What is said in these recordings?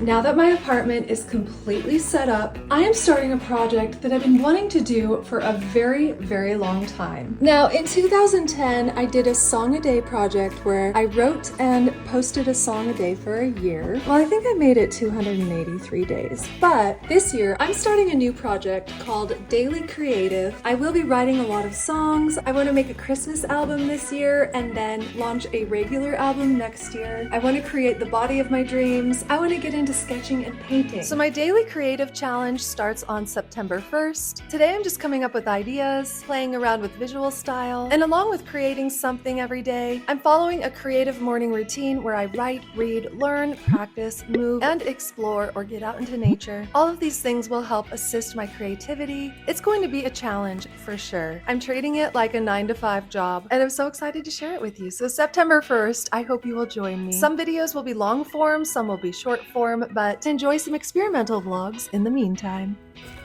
Now that my apartment is completely set up, I am starting a project that I've been wanting to do for a very, very long time. Now, in 2010, I did a song a day project where I wrote and posted a song a day for a year. Well, I think I made it 283 days. But this year, I'm starting a new project called Daily Creative. I will be writing a lot of songs. I want to make a Christmas album this year and then launch a regular album next year. I want to create the body of my dreams. I want to get into sketching and painting. So my Daily Creative Challenge starts on September 1st. Today I'm just coming up with ideas, playing around with visual style, and along with creating something every day, I'm following a creative morning routine where I write, read, learn, practice, move, and explore or get out into nature. All of these things will help assist my creativity. It's going to be a challenge for sure. I'm treating it like a 9-to-5 job, and I'm so excited to share it with you. So September 1st, I hope you will join me. Some videos will be long form, some will be short form, but enjoy some experimental vlogs in the meantime.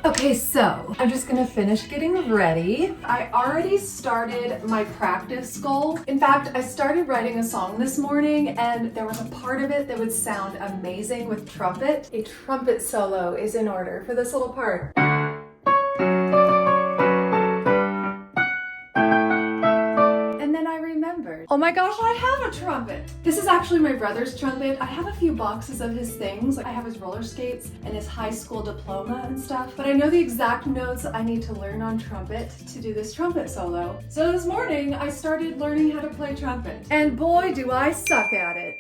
Okay, so I'm just gonna finish getting ready. I already started my practice goal. In fact, I started writing a song this morning and there was a part of it that would sound amazing with trumpet. A trumpet solo is in order for this little part. Oh my gosh, I have a trumpet! This is actually my brother's trumpet. I have a few boxes of his things. I have his roller skates and his high school diploma and stuff, but I know the exact notes I need to learn on trumpet to do this trumpet solo. So this morning, I started learning how to play trumpet. And boy, do I suck at it.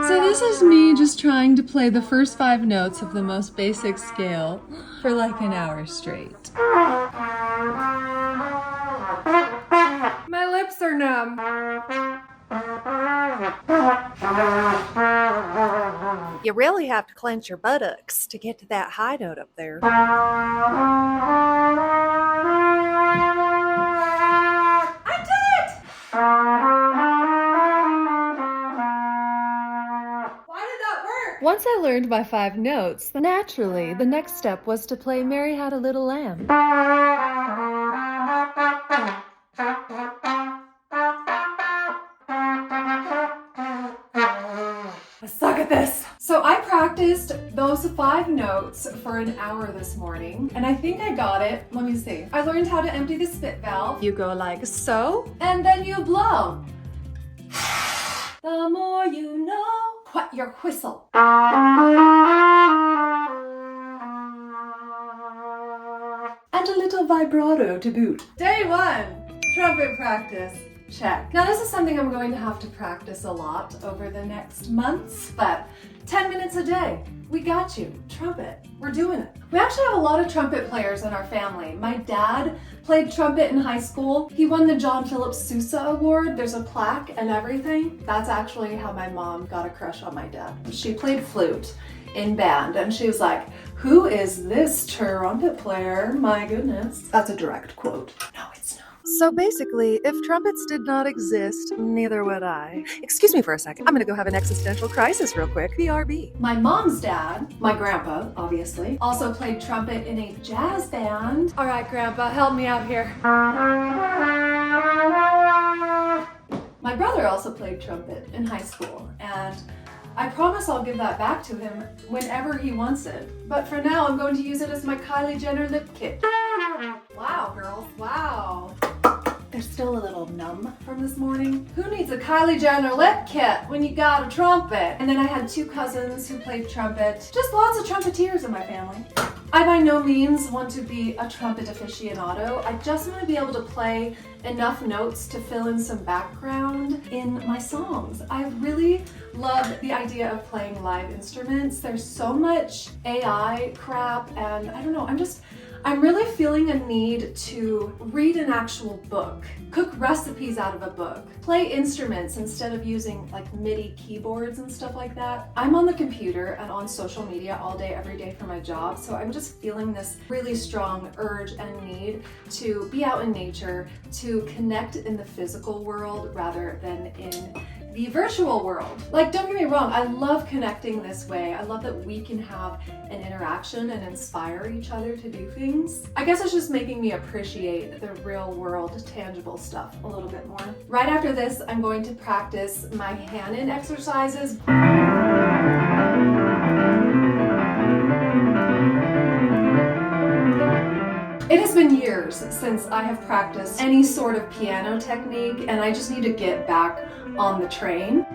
So this is me just trying to play the first 5 notes of the most basic scale for like an hour straight. My lips are numb. You really have to clench your buttocks to get to that high note up there. I did it! Once I learned my 5 notes, naturally, the next step was to play Mary Had a Little Lamb. I suck at this. So I practiced those 5 notes for an hour this morning, and I think I got it. Let me see. I learned how to empty the spit valve. You go like so, and then you blow. The more you know. What your whistle. And a little vibrato to boot. Day 1, trumpet practice. Check. Now this is something I'm going to have to practice a lot over the next months, but 10 minutes a day. We got you. Trumpet. We're doing it. We actually have a lot of trumpet players in our family. My dad played trumpet in high school. He won the John Philip Sousa Award. There's a plaque and everything. That's actually how my mom got a crush on my dad. She played flute in band and she was like, "Who is this trumpet player? My goodness." That's a direct quote. No, it's not. So basically, if trumpets did not exist, neither would I. Excuse me for a second. I'm gonna go have an existential crisis real quick. BRB. My mom's dad, my grandpa, obviously, also played trumpet in a jazz band. All right, Grandpa, help me out here. My brother also played trumpet in high school, and I promise I'll give that back to him whenever he wants it. But for now, I'm going to use it as my Kylie Jenner lip kit. Wow, girls, wow. They're still a little numb from this morning. Who needs a Kylie Jenner lip kit when you got a trumpet? And then I had 2 cousins who played trumpet. Just lots of trumpeteers in my family. I by no means want to be a trumpet aficionado. I just want to be able to play enough notes to fill in some background in my songs. I really love the idea of playing live instruments. There's so much AI crap and I don't know, I'm really feeling a need to read an actual book, cook recipes out of a book, play instruments instead of using like MIDI keyboards and stuff like that. I'm on the computer and on social media all day, every day for my job, so I'm just feeling this really strong urge and need to be out in nature, to connect in the physical world rather than in the virtual world. Like, don't get me wrong, I love connecting this way. I love that we can have an interaction and inspire each other to do things. I guess it's just making me appreciate the real world, tangible stuff a little bit more. Right after this, I'm going to practice my hand-in exercises. It has been years since I have practiced any sort of piano technique, and I just need to get back on the train.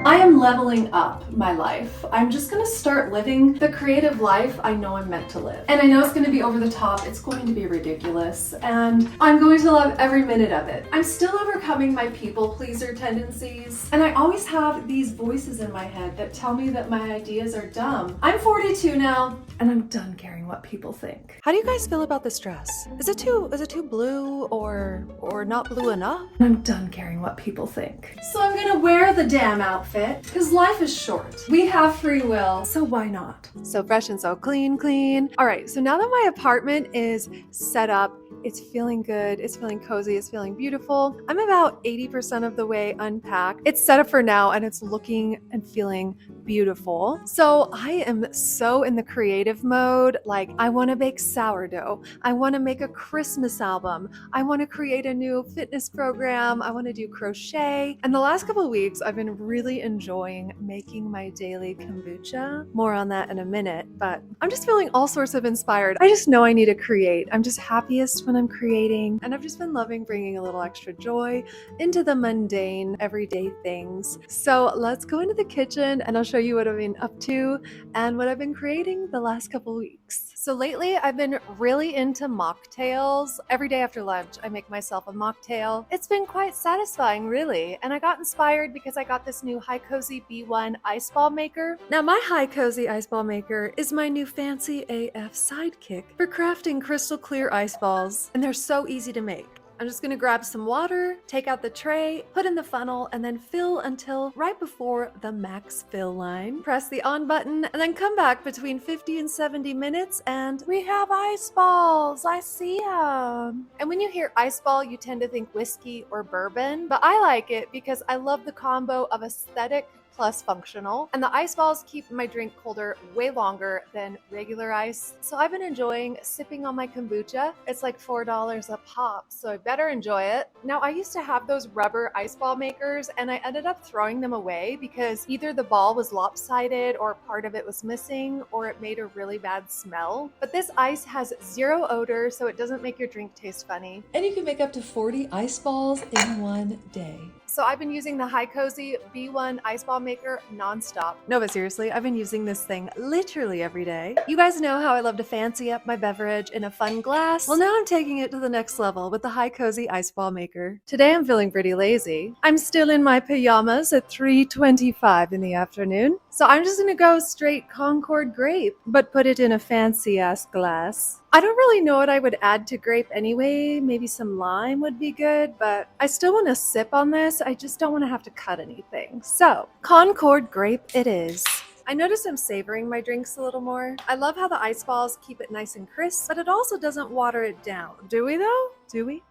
I am leveling up my life. I'm just gonna start living the creative life I know I'm meant to live. And I know it's gonna be over the top, it's going to be ridiculous, and I'm going to love every minute of it. I'm still overcoming my people pleaser tendencies, and I always have these voices in my head that tell me that my ideas are dumb. I'm 42 now, and I'm done caring what people think. How do you guys feel about this dress? Is it too blue or not blue enough? I'm done caring what people think. So I'm gonna wear the damn outfit, because life is short. We have free will, so why not? So fresh and so clean. All right, so now that my apartment is set up, it's feeling good, it's feeling cozy, it's feeling beautiful. I'm about 80% of the way unpacked. It's set up for now and it's looking and feeling beautiful. So I am so in the creative mode. Like, I want to bake sourdough. I want to make a Christmas album. I want to create a new fitness program. I want to do crochet. And the last couple of weeks, I've been really enjoying making my daily kombucha. More on that in a minute, but I'm just feeling all sorts of inspired. I just know I need to create. I'm just happiest when I'm creating, and I've just been loving bringing a little extra joy into the mundane, everyday things. So let's go into the kitchen and I'll show you what I've been up to and what I've been creating the last couple weeks. So lately I've been really into mocktails. Every day after lunch, I make myself a mocktail. It's been quite satisfying, really. And I got inspired because I got this new HiCOZY B1 ice ball maker. Now my HiCOZY ice ball maker is my new fancy AF sidekick for crafting crystal clear ice balls. And they're so easy to make. I'm just gonna grab some water, take out the tray, put in the funnel, and then fill until right before the max fill line. Press the on button, and then come back between 50 and 70 minutes, and we have ice balls. I see them. And when you hear ice ball, you tend to think whiskey or bourbon, but I like it because I love the combo of aesthetic plus functional, and the ice balls keep my drink colder way longer than regular ice. So I've been enjoying sipping on my kombucha. It's like $4 a pop, so I better enjoy it. Now, I used to have those rubber ice ball makers and I ended up throwing them away because either the ball was lopsided or part of it was missing or it made a really bad smell. But this ice has zero odor, so it doesn't make your drink taste funny. And you can make up to 40 ice balls in one day. So I've been using the HiCOZY B1 ice ball maker nonstop. No, but seriously, I've been using this thing literally every day. You guys know how I love to fancy up my beverage in a fun glass. Well, now I'm taking it to the next level with the HiCOZY ice ball maker. Today I'm feeling pretty lazy. I'm still in my pajamas at 3:25 in the afternoon. So I'm just gonna go straight Concord grape, but put it in a fancy ass glass. I don't really know what I would add to grape anyway. Maybe some lime would be good, but I still want to sip on this. I just don't want to have to cut anything. So, Concord grape it is. I notice I'm savoring my drinks a little more. I love how the ice balls keep it nice and crisp, but it also doesn't water it down. Do we though? Do we?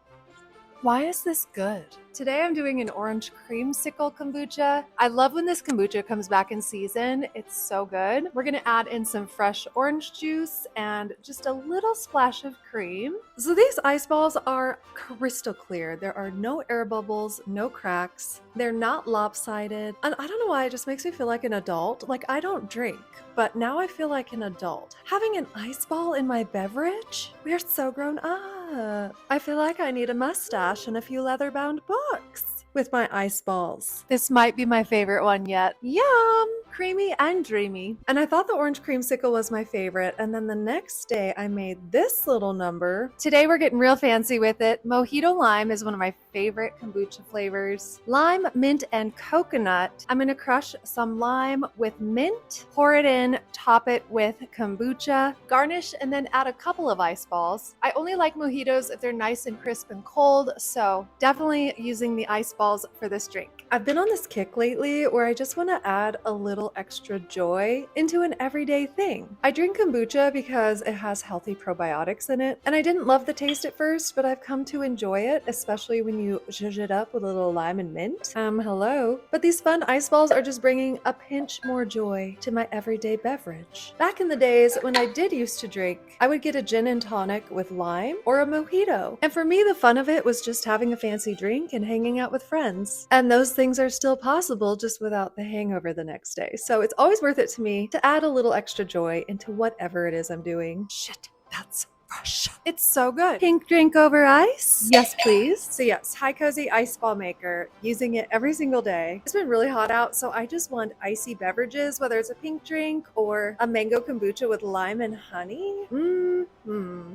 Why is this good? Today I'm doing an orange creamsicle kombucha. I love when this kombucha comes back in season. It's so good. We're gonna add in some fresh orange juice and just a little splash of cream. So these ice balls are crystal clear. There are no air bubbles, no cracks. They're not lopsided. And I don't know why, it just makes me feel like an adult. Like, I don't drink, but now I feel like an adult. Having an ice ball in my beverage? We're so grown up. I feel like I need a mustache and a few leather-bound books with my ice balls. This might be my favorite one yet. Yum! Creamy and dreamy. And I thought the orange creamsicle was my favorite, and then the next day I made this little number. Today we're getting real fancy with it. Mojito lime is one of my favorite kombucha flavors. Lime, mint, and coconut. I'm gonna crush some lime with mint, pour it in, top it with kombucha, garnish, and then add a couple of ice balls. I only like mojitos if they're nice and crisp and cold, so definitely using the ice balls for this drink. I've been on this kick lately where I just want to add a little little extra joy into an everyday thing. I drink kombucha because it has healthy probiotics in it, and I didn't love the taste at first, but I've come to enjoy it, especially when you zhuzh it up with a little lime and mint. Hello. But these fun ice balls are just bringing a pinch more joy to my everyday beverage. Back in the days when I did used to drink, I would get a gin and tonic with lime or a mojito. And for me, the fun of it was just having a fancy drink and hanging out with friends. And those things are still possible just without the hangover the next day. So it's always worth it to me to add a little extra joy into whatever it is I'm doing. Shit, that's Russia. It's so good. Pink drink over ice? Yes, please. So yes, HiCOZY ice ball maker, using it every single day. It's been really hot out, so I just want icy beverages, whether it's a pink drink or a mango kombucha with lime and honey.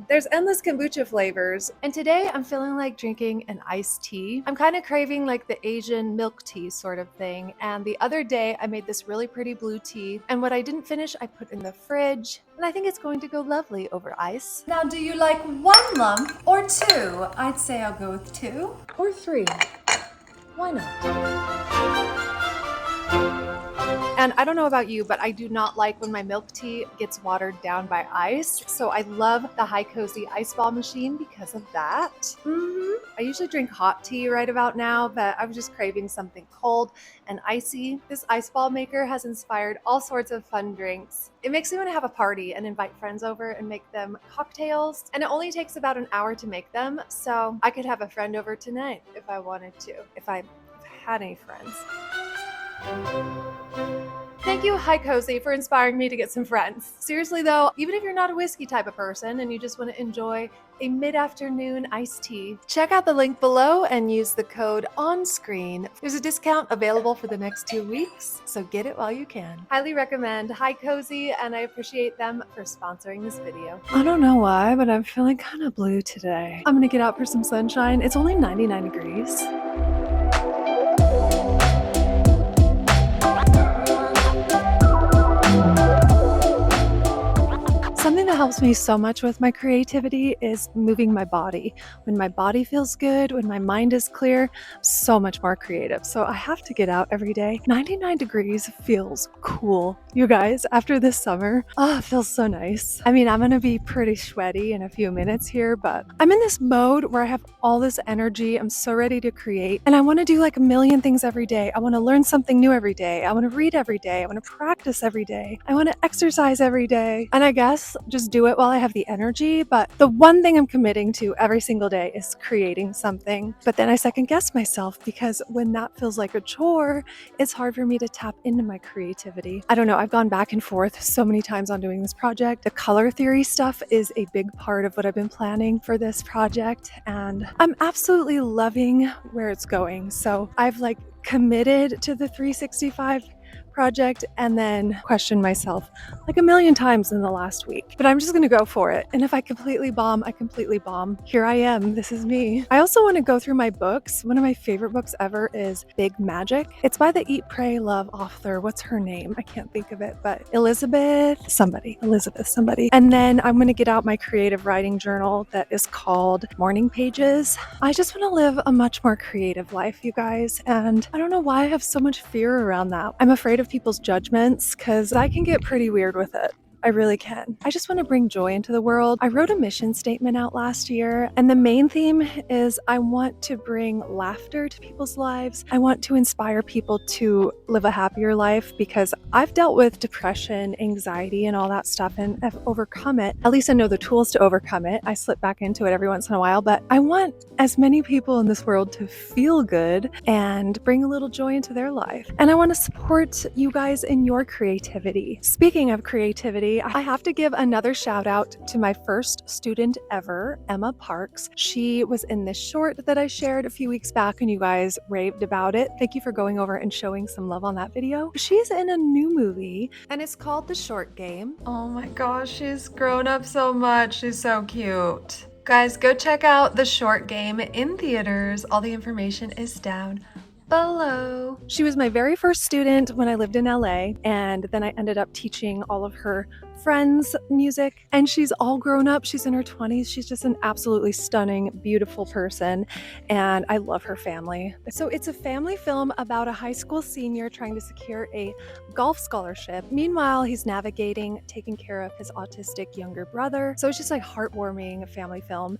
There's endless kombucha flavors. And today I'm feeling like drinking an iced tea. I'm kind of craving like the Asian milk tea sort of thing. And the other day I made this really pretty blue tea. And what I didn't finish, I put in the fridge. And I think it's going to go lovely over ice. Now, do you like 1 lump or 2? I'd say I'll go with 2 or 3. Why not? And I don't know about you, but I do not like when my milk tea gets watered down by ice. So I love the HiCOZY ice ball machine because of that. I usually drink hot tea right about now, but I was just craving something cold and icy. This ice ball maker has inspired all sorts of fun drinks. It makes me want to have a party and invite friends over and make them cocktails. And it only takes about an hour to make them. So I could have a friend over tonight if I wanted to, if I had any friends. Thank you, HiCOZY, for inspiring me to get some friends. Seriously though, even if you're not a whiskey type of person and you just want to enjoy a mid-afternoon iced tea, check out the link below and use the code on screen. There's a discount available for the next 2 weeks, so get it while you can. Highly recommend HiCOZY, and I appreciate them for sponsoring this video. I don't know why, but I'm feeling kind of blue today. I'm gonna get out for some sunshine. It's only 99 degrees. Something that helps me so much with my creativity is moving my body. When my body feels good, when my mind is clear, I'm so much more creative. So I have to get out every day. 99 degrees feels cool. You guys, after this summer, it feels so nice. I mean, I'm gonna be pretty sweaty in a few minutes here, but I'm in this mode where I have all this energy. I'm so ready to create, and I wanna do like a million things every day. I wanna learn something new every day. I wanna read every day. I wanna practice every day. I wanna exercise every day. And I guess just do it while I have the energy. But the one thing I'm committing to every single day is creating something. But then I second guess myself, because when that feels like a chore, it's hard for me to tap into my creativity. I don't know, I've gone back and forth so many times on doing this project. The color theory stuff is a big part of what I've been planning for this project, and I'm absolutely loving where it's going. So I've like committed to the 365 project and then questioned myself like a million times in the last week. But I'm just gonna go for it. And if I completely bomb, I completely bomb. Here I am. This is me. I also want to go through my books. One of my favorite books ever is Big Magic. It's by the Eat, Pray, Love author. What's her name? I can't think of it, but Elizabeth somebody. And then I'm gonna get out my creative writing journal that is called Morning Pages. I just want to live a much more creative life, you guys. And I don't know why I have so much fear around that. I'm afraid of people's judgments because I can get pretty weird with it. I really can. I just want to bring joy into the world. I wrote a mission statement out last year, and the main theme is I want to bring laughter to people's lives. I want to inspire people to live a happier life, because I've dealt with depression, anxiety, and all that stuff, and I've overcome it. At least I know the tools to overcome it. I slip back into it every once in a while, but I want as many people in this world to feel good and bring a little joy into their life. And I want to support you guys in your creativity. Speaking of creativity, I have to give another shout out to my first student ever, Emma Parks. She was in this short that I shared a few weeks back and you guys raved about it. Thank you for going over and showing some love on that video. She's in a new movie and it's called The Short Game. Oh my gosh, she's grown up so much. She's so cute. Guys, go check out The Short Game in theaters. All the information is down below. She was my very first student when I lived in LA, and then I ended up teaching all of her Friends music, and she's all grown up. She's in her 20s. She's just an absolutely stunning, beautiful person, and I love her family. So it's a family film about a high school senior trying to secure a golf scholarship. Meanwhile, he's navigating taking care of his autistic younger brother. So it's just like heartwarming family film.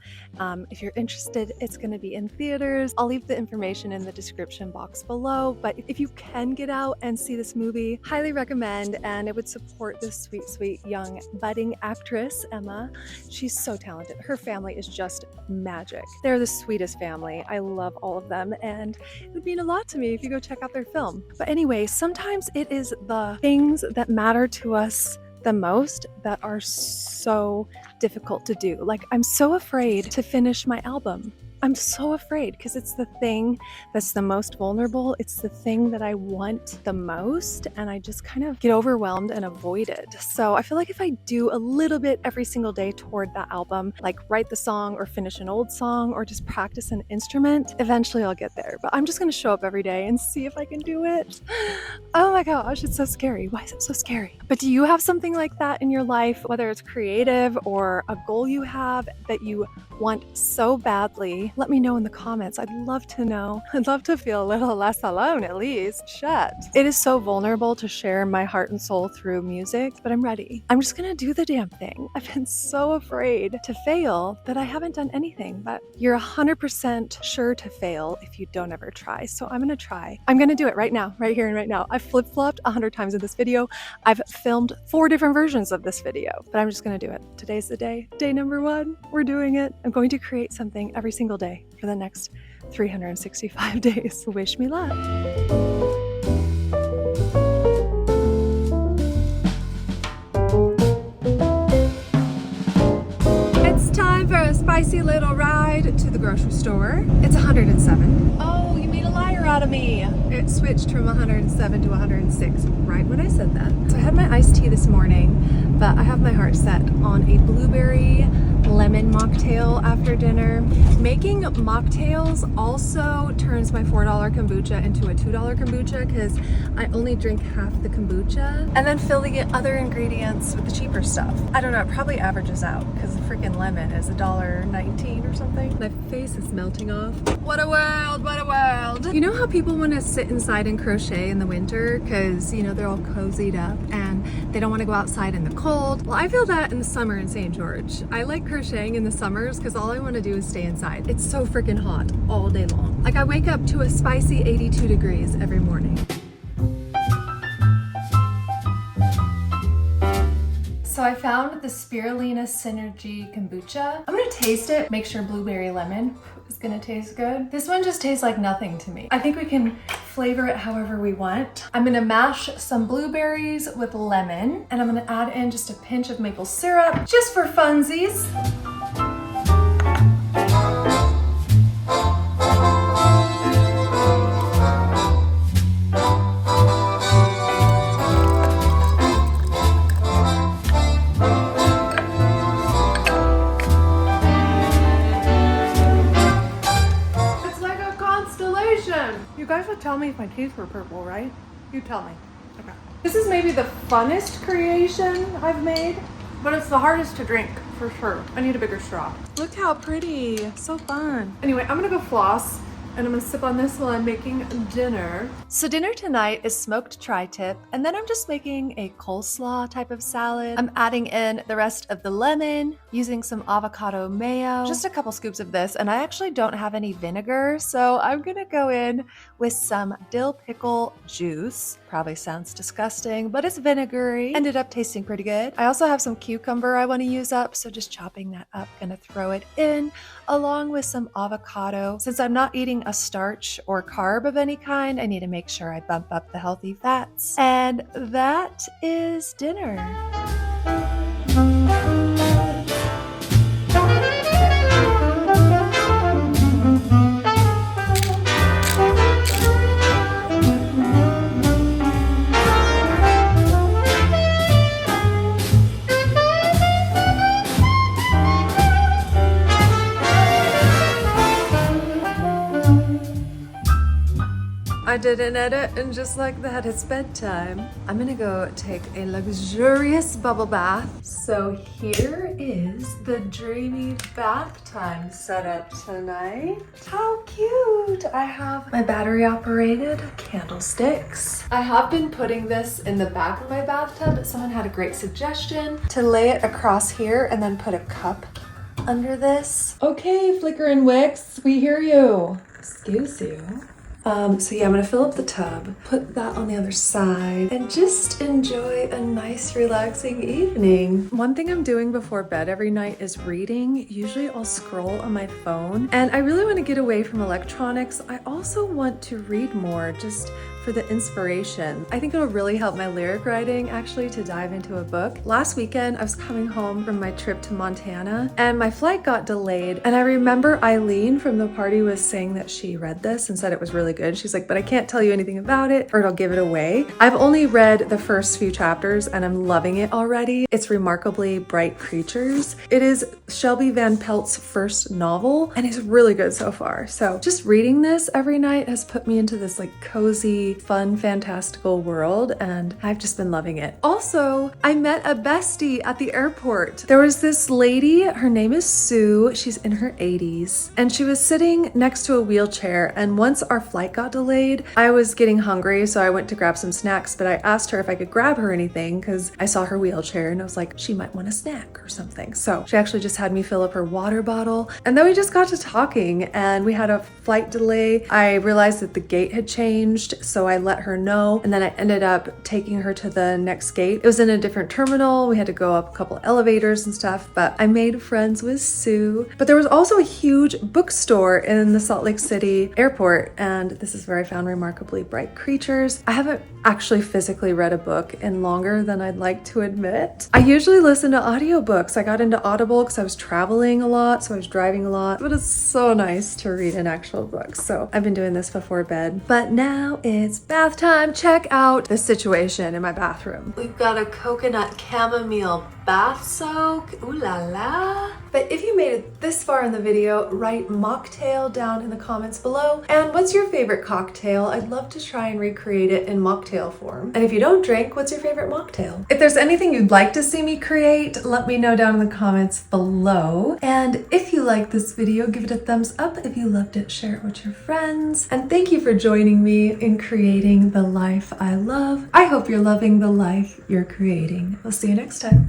If you're interested, it's going to be in theaters. I'll leave the information in the description box below, but if you can get out and see this movie, highly recommend, and it would support this sweet young budding actress, Emma. She's so talented. Her family is just magic. They're the sweetest family. I love all of them, and it would mean a lot to me if you go check out their film. But anyway, sometimes it is the things that matter to us the most that are so difficult to do. Like, I'm so afraid to finish my album. I'm so afraid because it's the thing that's the most vulnerable. It's the thing that I want the most, and I just kind of get overwhelmed and avoid it. So I feel like if I do a little bit every single day toward that album, like write the song or finish an old song or just practice an instrument, eventually I'll get there. But I'm just going to show up every day and see if I can do it. Oh my gosh, it's so scary. Why is it so scary? But do you have something like that in your life, whether it's creative or a goal you have that you want so badly? Let me know in the comments. I'd love to know. I'd love to feel a little less alone, at least. Shit. It is so vulnerable to share my heart and soul through music, but I'm ready. I'm just gonna do the damn thing. I've been so afraid to fail that I haven't done anything, but you're 100% sure to fail if you don't ever try. So I'm gonna try. I'm gonna do it right now, right here and right now. I've flip-flopped 100 times in this video. I've filmed 4 different versions of this video, but I'm just gonna do it. Today's the day. Day number 1. We're doing it. I'm going to create something every single day for the next 365 days. Wish me luck. It's time for a spicy little ride to the grocery store. It's 107. Oh, you made a liar out of me. It switched from 107 to 106 right when I said that. So I had my iced tea this morning, but I have my heart set on a blueberry lemon mocktail after dinner. Making mocktails also turns my $4 kombucha into a $2 kombucha because I only drink half the kombucha and then fill the other ingredients with the cheaper stuff. I don't know, it probably averages out because the freaking lemon is $1.19 or something. My face is melting off. What a world, what a world. You know how people want to sit inside and crochet in the winter because, you know, they're all cozied up and they don't want to go outside in the cold? Well, I feel that in the summer in St. George. I like crocheting in the summers because all I want to do is stay inside. It's so freaking hot all day long. Like, I wake up to a spicy 82 degrees every morning. So I found the Spirulina Synergy Kombucha. I'm gonna taste it, make sure blueberry lemon is gonna taste good. This one just tastes like nothing to me. I think we can flavor it however we want. I'm gonna mash some blueberries with lemon, and I'm gonna add in just a pinch of maple syrup, just for funsies. You guys would tell me if my teeth were purple, right? You tell me. Okay. This is maybe the funnest creation I've made, but it's the hardest to drink, for sure. I need a bigger straw. Look how pretty. So fun. Anyway, I'm gonna go floss, and I'm gonna sip on this while I'm making dinner. So dinner tonight is smoked tri-tip, and then I'm just making a coleslaw type of salad. I'm adding in the rest of the lemon, using some avocado mayo, just a couple scoops of this, and I actually don't have any vinegar, so I'm gonna go in with some dill pickle juice. Probably sounds disgusting, but it's vinegary. Ended up tasting pretty good. I also have some cucumber I want to use up, so just chopping that up, gonna throw it in, along with some avocado. Since I'm not eating a starch or carb of any kind, I need to make sure I bump up the healthy fats. And that is dinner. I did an edit and just like that, it's bedtime. I'm gonna go take a luxurious bubble bath. So here is the dreamy bath time setup tonight. How cute! I have my battery operated candlesticks. I have been putting this in the back of my bathtub, but someone had a great suggestion to lay it across here and then put a cup under this. Okay, Flicker and Wix, we hear you. Excuse you. So yeah, I'm gonna fill up the tub, put that on the other side, and just enjoy a nice, relaxing evening. One thing I'm doing before bed every night is reading. Usually I'll scroll on my phone, and I really want to get away from electronics. I also want to read more, just for the inspiration. I think it'll really help my lyric writing actually to dive into a book. Last weekend, I was coming home from my trip to Montana and my flight got delayed. And I remember Eileen from the party was saying that she read this and said it was really good. She's like, but I can't tell you anything about it or it'll give it away. I've only read the first few chapters and I'm loving it already. It's Remarkably Bright Creatures. It is Shelby Van Pelt's first novel and it's really good so far. So just reading this every night has put me into this like cozy, fun, fantastical world, and I've just been loving it. Also, I met a bestie at the airport. There was this lady, her name is Sue, she's in her 80s, and she was sitting next to a wheelchair, and once our flight got delayed, I was getting hungry, so I went to grab some snacks, but I asked her if I could grab her anything, because I saw her wheelchair, and I was like, she might want a snack or something. So she actually just had me fill up her water bottle, and then we just got to talking, and we had a flight delay. I realized that the gate had changed, so I let her know, and then I ended up taking her to the next gate. It was in a different terminal. We had to go up a couple elevators and stuff, but I made friends with Sue. But there was also a huge bookstore in the Salt Lake City airport, and this is where I found Remarkably Bright Creatures. I haven't actually physically read a book in longer than I'd like to admit. I usually listen to audiobooks. I got into Audible because I was traveling a lot, so I was driving a lot, but it's so nice to read an actual book. So I've been doing this before bed, but now it's bath time. Check out the situation in my bathroom. We've got a coconut chamomile bath soak. Ooh la la. But if you made it this far in the video, write mocktail down in the comments below. And what's your favorite cocktail? I'd love to try and recreate it in mocktail form. And if you don't drink, what's your favorite mocktail? If there's anything you'd like to see me create, let me know down in the comments below. And if you like this video, give it a thumbs up. If you loved it, share it with your friends. And thank you for joining me in creating the life I love. I hope you're loving the life you're creating. We'll see you next time.